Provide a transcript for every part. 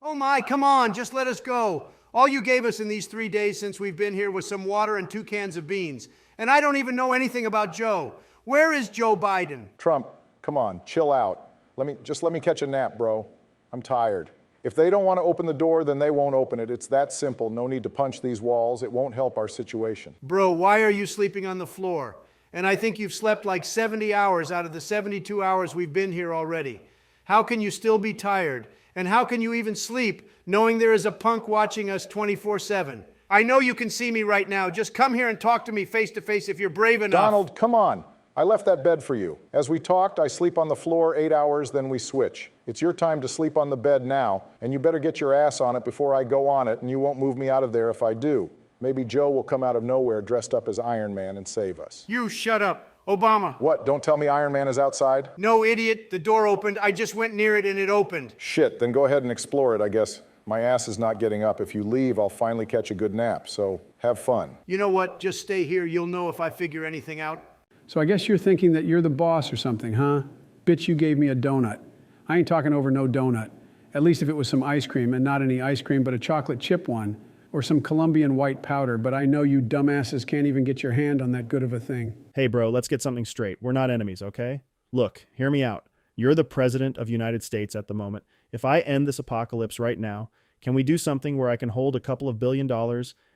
Oh my, come on, just let us go. All you gave us in these 3 days since we've been here was some water and 2 cans of beans. And I don't even know anything about Joe. Where is Joe Biden? Trump, come on, chill out. Let me catch a nap, bro. I'm tired. If they don't want to open the door, then they won't open it. It's that simple. No need to punch these walls. It won't help our situation. Bro, why are you sleeping on the floor? And I think you've slept like 70 hours out of the 72 hours we've been here already. How can you still be tired? And how can you even sleep knowing there is a punk watching us 24/7? I know you can see me right now. Just come here and talk to me face to face if you're brave enough. Donald, come on. I left that bed for you. As we talked, I sleep on the floor 8 hours, then we switch. It's your time to sleep on the bed now, and you better get your ass on it before I go on it, and you won't move me out of there if I do. Maybe Joe will come out of nowhere dressed up as Iron Man and save us. You shut up. Obama. What, don't tell me Iron Man is outside? No, idiot. The door opened. I just went near it and it opened. Shit, then go ahead and explore it, I guess. My ass is not getting up. If you leave, I'll finally catch a good nap, so have fun. You know what? Just stay here. You'll know if I figure anything out. So I guess you're thinking that you're the boss or something, huh? Bitch, you gave me a donut. I ain't talking over no donut. At least if it was some ice cream, and not any ice cream, but a chocolate chip one, or some Colombian white powder, but I know you dumbasses can't even get your hand on that good of a thing. Hey bro, let's get something straight. We're not enemies, okay? Look, hear me out. You're the president of the United States at the moment. If I end this apocalypse right now, can we do something where I can hold a couple of $1 billion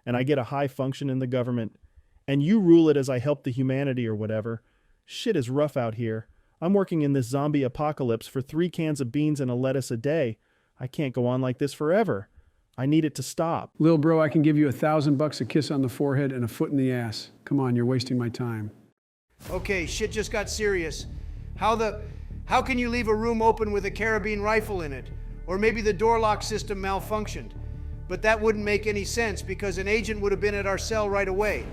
and I get a high function in the government and you rule it as I help the humanity or whatever? Shit is rough out here. I'm working in this zombie apocalypse for 3 cans of beans and a lettuce a day. I can't go on like this forever. I need it to stop. Lil bro, I can give you $1,000 a kiss on the forehead and a foot in the ass. Come on, you're wasting my time. Okay, shit just got serious. How can you leave a room open with a carabine rifle in it? Or maybe the door lock system malfunctioned. But that wouldn't make any sense because an agent would have been at our cell right away.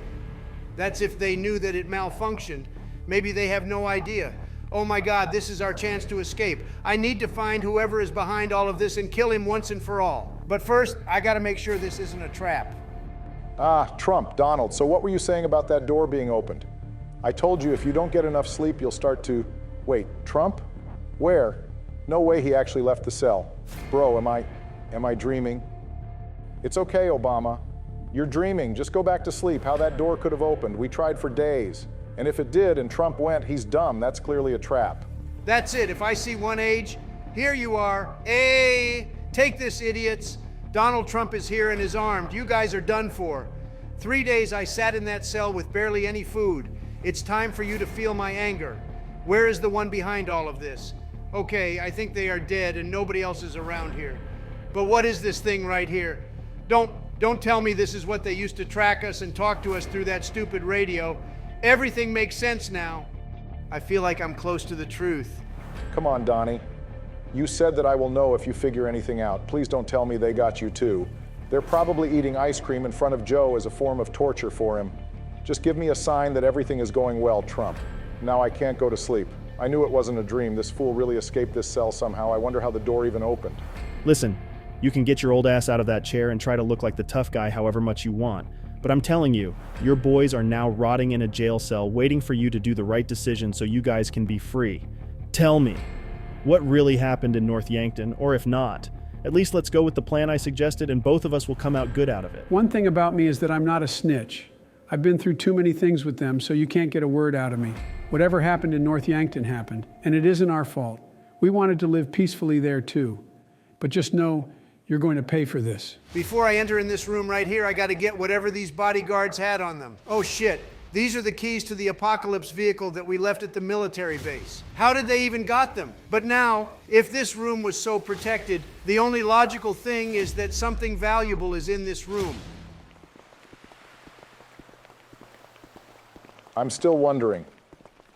That's if they knew that it malfunctioned. Maybe they have no idea. Oh my God, this is our chance to escape. I need to find whoever is behind all of this and kill him once and for all. But first, I gotta make sure this isn't a trap. Ah, Trump, Donald, so what were you saying about that door being opened? I told you if you don't get enough sleep, you'll start to... Wait, Trump? Where? No way he actually left the cell. Bro, am I dreaming? It's okay, Obama. You're dreaming. Just go back to sleep. How that door could have opened. We tried for days. And if it did and Trump went, he's dumb. That's clearly a trap. That's it. If I see one age, here you are. Hey, take this, idiots. Donald Trump is here and is armed. You guys are done for. 3 days I sat in that cell with barely any food. It's time for you to feel my anger. Where is the one behind all of this? Okay, I think they are dead and nobody else is around here. But what is this thing right here? Don't tell me this is what they used to track us and talk to us through that stupid radio. Everything makes sense now. I feel like I'm close to the truth. Come on, Donnie. You said that I will know if you figure anything out. Please don't tell me they got you too. They're probably eating ice cream in front of Joe as a form of torture for him. Just give me a sign that everything is going well, Trump. Now I can't go to sleep. I knew it wasn't a dream. This fool really escaped this cell somehow. I wonder how the door even opened. Listen, you can get your old ass out of that chair and try to look like the tough guy however much you want. But I'm telling you, your boys are now rotting in a jail cell waiting for you to do the right decision so you guys can be free. Tell me, what really happened in North Yankton, or if not, at least let's go with the plan I suggested and both of us will come out good out of it. One thing about me is that I'm not a snitch. I've been through too many things with them, so you can't get a word out of me. Whatever happened in North Yankton happened, and it isn't our fault. We wanted to live peacefully there too. But just know you're going to pay for this. Before I enter in this room right here, I gotta get whatever these bodyguards had on them. Oh shit, these are the keys to the Apocalypse vehicle that we left at the military base. How did they even got them? But now, if this room was so protected, the only logical thing is that something valuable is in this room. I'm still wondering.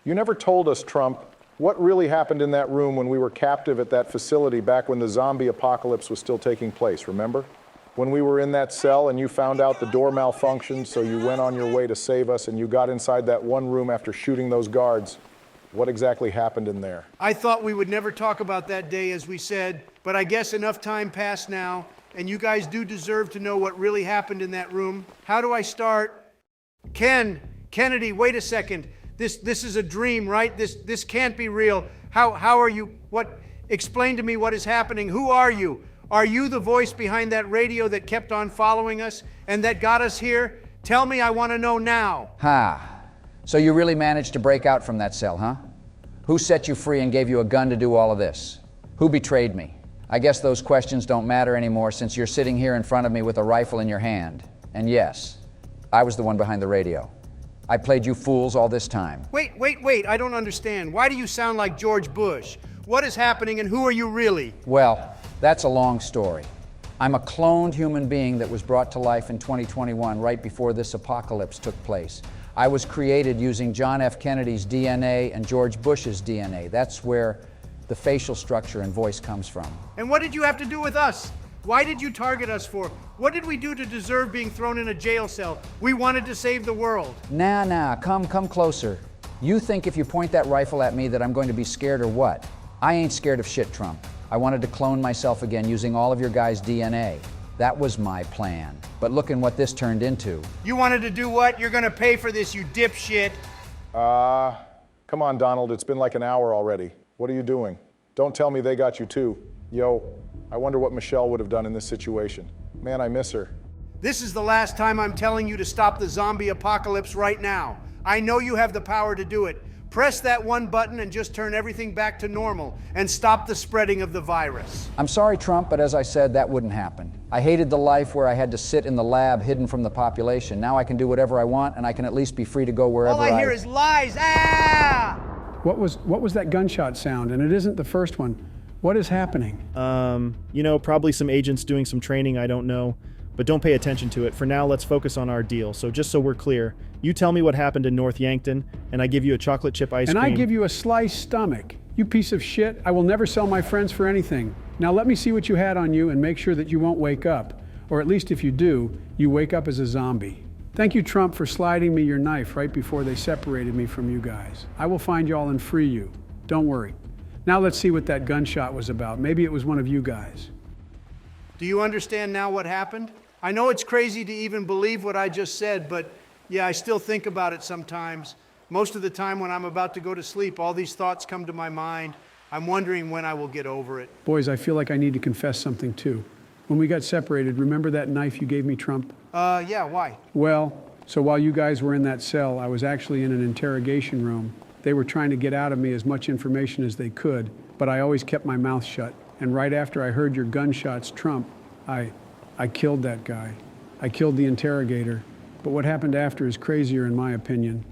You never told us, Trump, what really happened in that room when we were captive at that facility back when the zombie apocalypse was still taking place, remember? When we were in that cell and you found out the door malfunctioned, so you went on your way to save us and you got inside that one room after shooting those guards. What exactly happened in there? I thought we would never talk about that day, as we said, but I guess enough time passed now, and you guys do deserve to know what really happened in that room. How do I start? Kennedy, wait a second. This is a dream, right? This can't be real. How are you? What? Explain to me what is happening. Who are you? Are you the voice behind that radio that kept on following us and that got us here? Tell me, I want to know now. Ha. So you really managed to break out from that cell, huh? Who set you free and gave you a gun to do all of this? Who betrayed me? I guess those questions don't matter anymore since you're sitting here in front of me with a rifle in your hand. And yes, I was the one behind the radio. I played you fools all this time. Wait, I don't understand. Why do you sound like George Bush? What is happening and who are you really? Well, that's a long story. I'm a cloned human being that was brought to life in 2021, right before this apocalypse took place. I was created using John F. Kennedy's DNA and George Bush's DNA. That's where the facial structure and voice comes from. And what did you have to do with us? Why did you target us for? What did we do to deserve being thrown in a jail cell? We wanted to save the world. Nah, come closer. You think if you point that rifle at me that I'm going to be scared or what? I ain't scared of shit, Trump. I wanted to clone myself again using all of your guys' DNA. That was my plan. But look at what this turned into. You wanted to do what? You're gonna pay for this, you dipshit. Come on, Donald, it's been like an hour already. What are you doing? Don't tell me they got you too. Yo, I wonder what Michelle would have done in this situation. Man, I miss her. This is the last time I'm telling you to stop the zombie apocalypse right now. I know you have the power to do it. Press that one button and just turn everything back to normal and stop the spreading of the virus. I'm sorry, Trump, but as I said, that wouldn't happen. I hated the life where I had to sit in the lab hidden from the population. Now I can do whatever I want, and I can at least be free to go wherever All I hear is lies. Ah! What was that gunshot sound? And it isn't the first one. What is happening? Probably some agents doing some training, I don't know. But don't pay attention to it. For now, let's focus on our deal. So just so we're clear, you tell me what happened in North Yankton, and I give you a chocolate chip ice cream. And I give you a sliced stomach. You piece of shit. I will never sell my friends for anything. Now let me see what you had on you and make sure that you won't wake up. Or at least if you do, you wake up as a zombie. Thank you, Trump, for sliding me your knife right before they separated me from you guys. I will find y'all and free you. Don't worry. Now let's see what that gunshot was about. Maybe it was one of you guys. Do you understand now what happened? I know it's crazy to even believe what I just said, but yeah, I still think about it sometimes. Most of the time when I'm about to go to sleep, all these thoughts come to my mind. I'm wondering when I will get over it. Boys, I feel like I need to confess something too. When we got separated, remember that knife you gave me, Trump? Yeah, why? Well, so while you guys were in that cell, I was actually in an interrogation room. They were trying to get out of me as much information as they could, but I always kept my mouth shut. And right after I heard your gunshots, Trump, I killed that guy. I killed the interrogator. But what happened after is crazier in my opinion.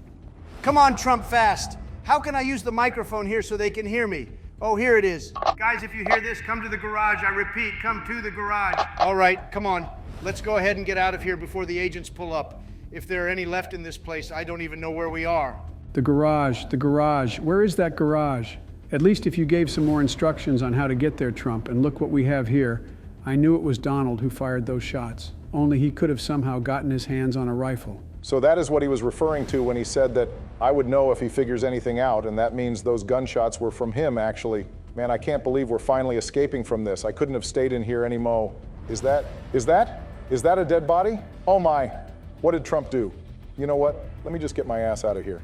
Come on, Trump, fast. How can I use the microphone here so they can hear me? Oh, here it is. Guys, if you hear this, come to the garage. I repeat, come to the garage. All right, come on. Let's go ahead and get out of here before the agents pull up. If there are any left in this place, I don't even know where we are. The garage. Where is that garage? At least if you gave some more instructions on how to get there, Trump, and look what we have here. I knew it was Donald who fired those shots. Only he could have somehow gotten his hands on a rifle. So that is what he was referring to when he said that I would know if he figures anything out, and that means those gunshots were from him, actually. Man, I can't believe we're finally escaping from this. I couldn't have stayed in here anymore. Is that a dead body? Oh my, what did Trump do? You know what? Let me just get my ass out of here.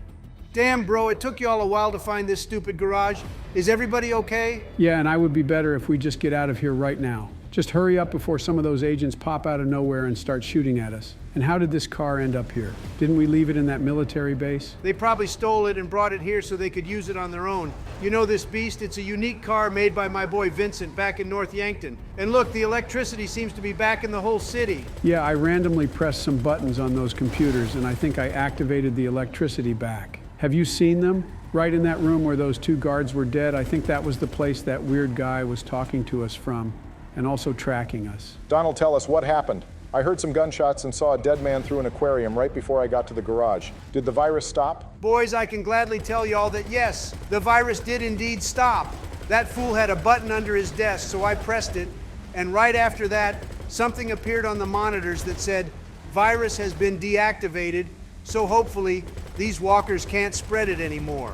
Damn, bro, it took you all a while to find this stupid garage. Is everybody okay? Yeah, and I would be better if we just get out of here right now. Just hurry up before some of those agents pop out of nowhere and start shooting at us. And how did this car end up here? Didn't we leave it in that military base? They probably stole it and brought it here so they could use it on their own. You know this beast? It's a unique car made by my boy Vincent back in North Yankton. And look, the electricity seems to be back in the whole city. Yeah, I randomly pressed some buttons on those computers and I think I activated the electricity back. Have you seen them? Right in that room where those two guards were dead, I think that was the place that weird guy was talking to us from and also tracking us. Donald, tell us what happened. I heard some gunshots and saw a dead man through an aquarium right before I got to the garage. Did the virus stop? Boys, I can gladly tell y'all that yes, the virus did indeed stop. That fool had a button under his desk, so I pressed it, and right after that, something appeared on the monitors that said, "Virus has been deactivated, so hopefully these walkers can't spread it anymore."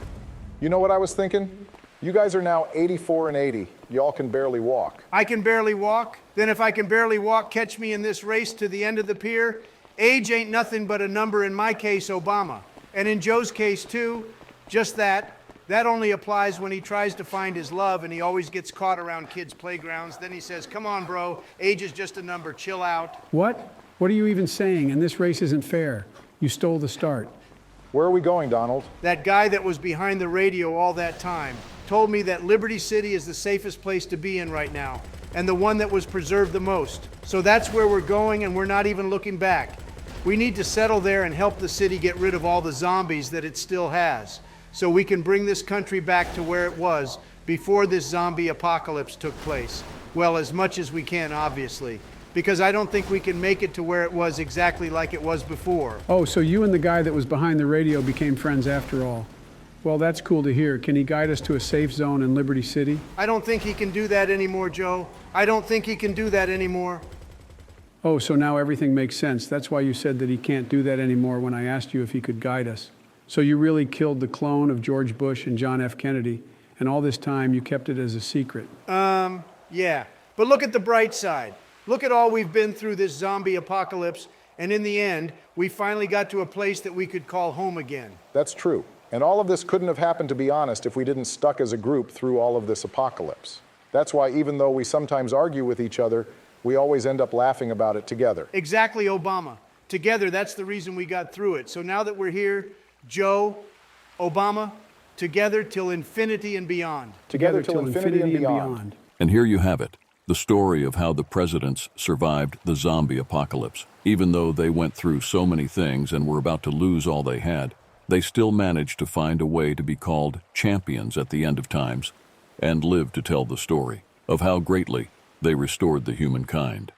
You know what I was thinking? You guys are now 84 and 80. Y'all can barely walk. I can barely walk? Then if I can barely walk, catch me in this race to the end of the pier. Age ain't nothing but a number in my case, Obama. And in Joe's case too, just that. That only applies when he tries to find his love and he always gets caught around kids' playgrounds. Then he says, come on, bro, age is just a number, chill out. What? What are you even saying? And this race isn't fair. You stole the start. Where are we going, Donald? That guy that was behind the radio all that time told me that Liberty City is the safest place to be in right now, and the one that was preserved the most. So that's where we're going, and we're not even looking back. We need to settle there and help the city get rid of all the zombies that it still has, so we can bring this country back to where it was before this zombie apocalypse took place. Well, as much as we can, obviously, because I don't think we can make it to where it was exactly like it was before. Oh, so you and the guy that was behind the radio became friends after all. Well, that's cool to hear. Can he guide us to a safe zone in Liberty City? I don't think he can do that anymore, Joe. I don't think he can do that anymore. Oh, so now everything makes sense. That's why you said that he can't do that anymore when I asked you if he could guide us. So you really killed the clone of George Bush and John F. Kennedy, and all this time you kept it as a secret. Yeah. But look at the bright side. Look at all we've been through this zombie apocalypse, and in the end, we finally got to a place that we could call home again. That's true. And all of this couldn't have happened, to be honest, if we didn't stuck as a group through all of this apocalypse. That's why even though we sometimes argue with each other, we always end up laughing about it together. Exactly, Obama. Together, that's the reason we got through it. So now that we're here, Joe, Obama, together till infinity and beyond. Together till infinity and beyond. And here you have it, the story of how the presidents survived the zombie apocalypse. Even though they went through so many things and were about to lose all they had, they still managed to find a way to be called champions at the end of times and live to tell the story of how greatly they restored the humankind.